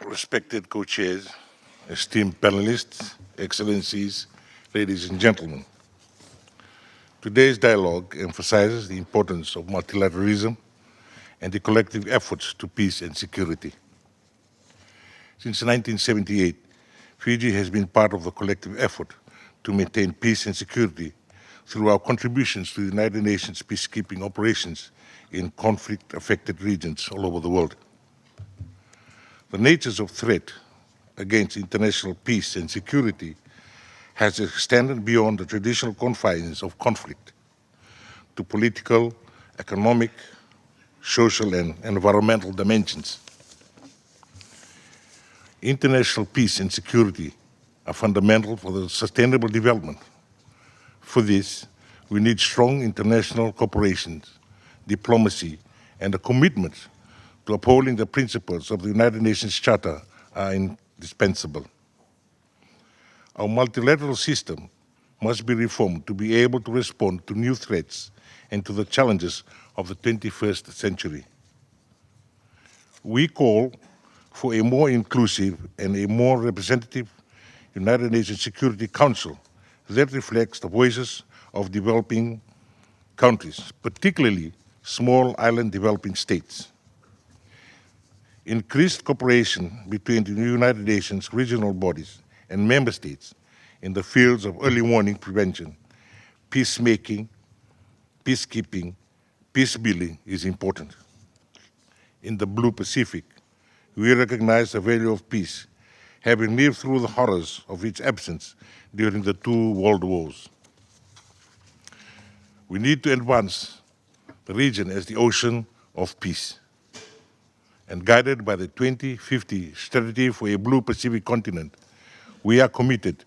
respected co-chairs, esteemed panelists, excellencies, ladies and gentlemen. Today's dialogue emphasizes the importance of multilateralism and the collective efforts to peace and security. Since 1978, Fiji has been part of the collective effort to maintain peace and security through our contributions to the United Nations peacekeeping operations in conflict-affected regions all over the world. The nature of threat against international peace and security has extended beyond the traditional confines of conflict to political, economic, social, and environmental dimensions. International peace and security are fundamental for the sustainable development. For this, we need strong international cooperation, diplomacy, and a commitment to upholding the principles of the United Nations Charter are indispensable. Our multilateral system must be reformed to be able to respond to new threats and to the challenges of the 21st century. We call for a more inclusive and a more representative United Nations Security Council that reflects the voices of developing countries, particularly small island developing states. Increased cooperation between the United Nations regional bodies and member states in the fields of early warning prevention, peacemaking, peacekeeping, peace building is important. In the Blue Pacific, we recognize the value of peace, having lived through the horrors of its absence during the two world wars. We need to advance the region as the ocean of peace. And guided by the 2050 strategy for a Blue Pacific continent, we are committed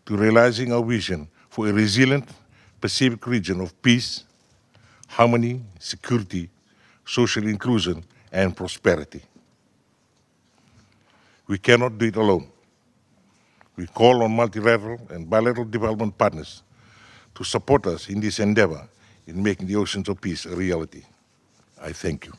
to realizing our vision for a resilient Pacific region of peace, harmony, security, social inclusion, and prosperity. We cannot do it alone. We call on multilateral and bilateral development partners to support us in this endeavor in making the oceans of peace a reality. I thank you.